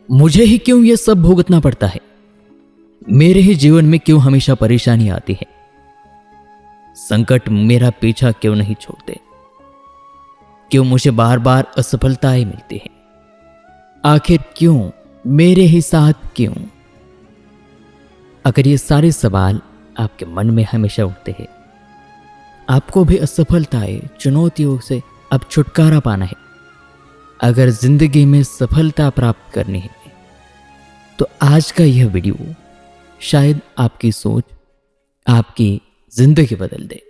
मुझे ही क्यों ये सब भुगतना पड़ता है? मेरे ही जीवन में क्यों हमेशा परेशानी आती है? संकट मेरा पीछा क्यों नहीं छोड़ते? क्यों मुझे बार बार असफलताएं मिलती हैं? आखिर क्यों मेरे ही साथ क्यों? अगर ये सारे सवाल आपके मन में हमेशा उठते हैं, आपको भी असफलताएं, चुनौतियों से अब छुटकारा पाना है, अगर जिंदगी में सफलता प्राप्त करनी है, तो आज का यह वीडियो शायद आपकी सोच, आपकी जिंदगी बदल दे।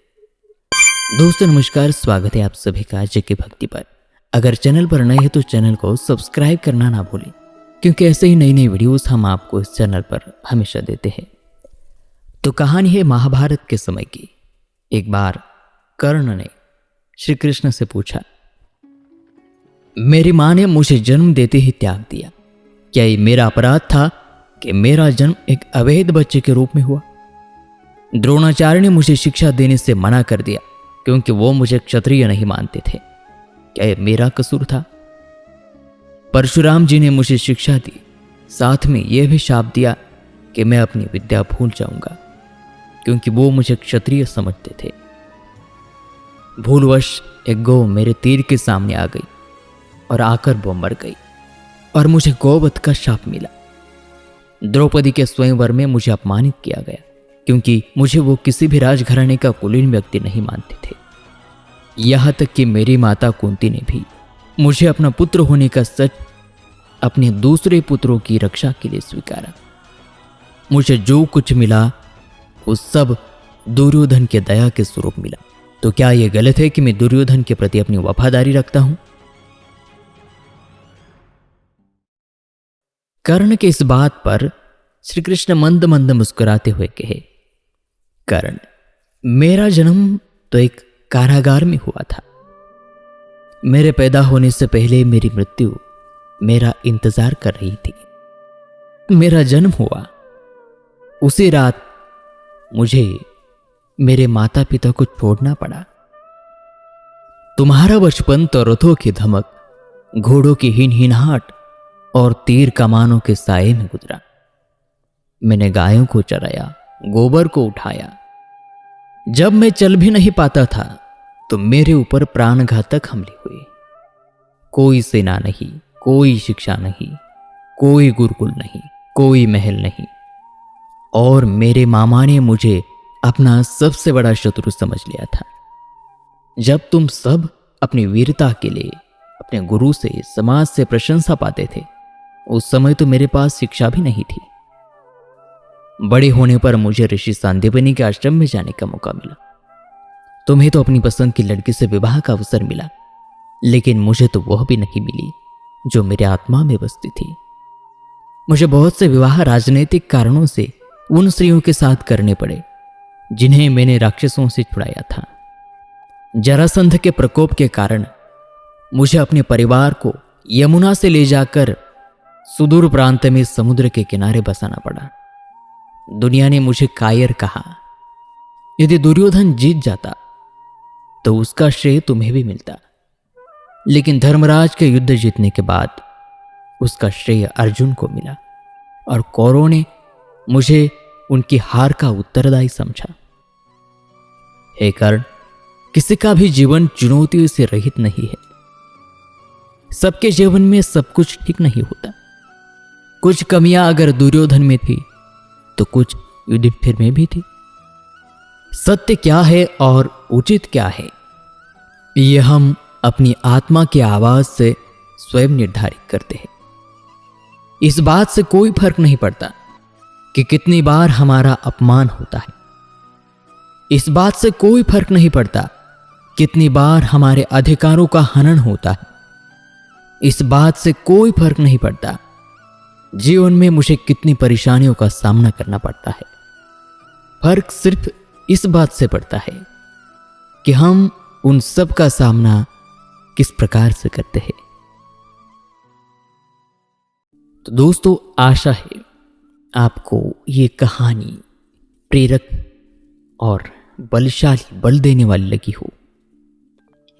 दोस्तों नमस्कार, स्वागत है आप सभी का जेके भक्ति पर। अगर चैनल पर नए हैं तो चैनल को सब्सक्राइब करना ना भूलें, क्योंकि ऐसे ही नई नई वीडियोस हम आपको इस चैनल पर हमेशा देते हैं। तो कहानी है महाभारत के समय की। एक बार कर्ण ने श्री कृष्ण से पूछा, मेरी मां ने मुझे जन्म देते ही त्याग दिया, क्या ये मेरा अपराध था कि मेरा जन्म एक अवैध बच्चे के रूप में हुआ? द्रोणाचार्य ने मुझे शिक्षा देने से मना कर दिया क्योंकि वो मुझे क्षत्रिय नहीं मानते थे, क्या ये मेरा कसूर था? परशुराम जी ने मुझे शिक्षा दी, साथ में यह भी शाप दिया कि मैं अपनी विद्या भूल जाऊंगा क्योंकि वो मुझे क्षत्रिय समझते थे। भूलवश एक गौ मेरे तीर के सामने आ गई और आकर वो मर गई और मुझे गौवध का शाप मिला। द्रौपदी के स्वयंवर में मुझे अपमानित किया गया क्योंकि मुझे वो किसी भी राजघराने का कुलीन व्यक्ति नहीं मानते थे। यहां तक कि मेरी माता कुंती ने भी मुझे अपना पुत्र होने का सच अपने दूसरे पुत्रों की रक्षा के लिए स्वीकारा। मुझे जो कुछ मिला वो सब दुर्योधन के दया के स्वरूप मिला। तो क्या यह गलत है कि मैं दुर्योधन के प्रति अपनी वफादारी रखता हूं? कर्ण के इस बात पर श्री कृष्ण मंद मंद मुस्कुराते हुए कहे, कर्ण, मेरा जन्म तो एक कारागार में हुआ था। मेरे पैदा होने से पहले मेरी मृत्यु मेरा इंतजार कर रही थी। मेरा जन्म हुआ उसी रात मुझे मेरे माता पिता को छोड़ना पड़ा। तुम्हारा बचपन तो रथों की धमक, घोड़ों की हिनहिनाहट और तीर कमानों के साए में गुजरा। मैंने गायों को चराया, गोबर को उठाया। जब मैं चल भी नहीं पाता था तो मेरे ऊपर प्राणघातक हमले हुए। कोई सेना नहीं, कोई शिक्षा नहीं, कोई गुरुकुल नहीं, कोई महल नहीं, और मेरे मामा ने मुझे अपना सबसे बड़ा शत्रु समझ लिया था। जब तुम सब अपनी वीरता के लिए अपने गुरु से, समाज से प्रशंसा पाते थे, उस समय तो मेरे पास शिक्षा भी नहीं थी। बड़े होने पर मुझे ऋषि सांदीपनि के आश्रम में जाने का मौका मिला। तुम्हें तो अपनी पसंद की लड़की से विवाह का अवसर मिला, लेकिन मुझे तो वह भी नहीं मिली जो मेरे आत्मा में बसती थी। मुझे बहुत से विवाह राजनीतिक कारणों से उन स्त्रियों के साथ करने पड़े जिन्हें मैंने राक्षसों से छुड़ाया था। जरासंध के प्रकोप के कारण मुझे अपने परिवार को यमुना से ले जाकर सुदूर प्रांत में समुद्र के किनारे बसाना पड़ा। दुनिया ने मुझे कायर कहा। यदि दुर्योधन जीत जाता तो उसका श्रेय तुम्हें भी मिलता, लेकिन धर्मराज के युद्ध जीतने के बाद उसका श्रेय अर्जुन को मिला और कौरवों ने मुझे उनकी हार का उत्तरदायी समझा। हे कर्ण, किसी का भी जीवन चुनौतियों से रहित नहीं है। सबके जीवन में सब कुछ ठीक नहीं होता। कुछ कमियां अगर दुर्योधन में थी तो कुछ युधिष्ठिर में भी थी। सत्य क्या है और उचित क्या है, यह हम अपनी आत्मा की आवाज से स्वयं निर्धारित करते हैं। इस बात से कोई फर्क नहीं पड़ता कि कितनी बार हमारा अपमान होता है। इस बात से कोई फर्क नहीं पड़ता कितनी बार हमारे अधिकारों का हनन होता है। इस बात से कोई फर्क नहीं पड़ता जीवन में मुझे कितनी परेशानियों का सामना करना पड़ता है। फर्क सिर्फ इस बात से पड़ता है कि हम उन सब का सामना किस प्रकार से करते हैं। तो दोस्तों, आशा है आपको ये कहानी प्रेरक और बलशाली, बल देने वाली लगी हो।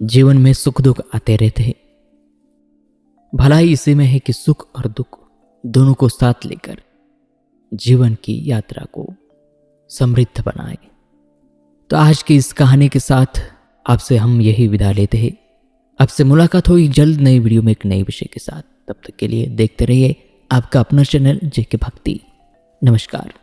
जीवन में सुख दुख आते रहते हैं। भलाई इसी में है कि सुख और दुख दोनों को साथ लेकर जीवन की यात्रा को समृद्ध बनाए। तो आज की इस कहानी के साथ आपसे हम यही विदा लेते हैं। आपसे मुलाकात होगी जल्द नई वीडियो में एक नए विषय के साथ। तब तक के लिए देखते रहिए आपका अपना चैनल जेके भक्ति। नमस्कार।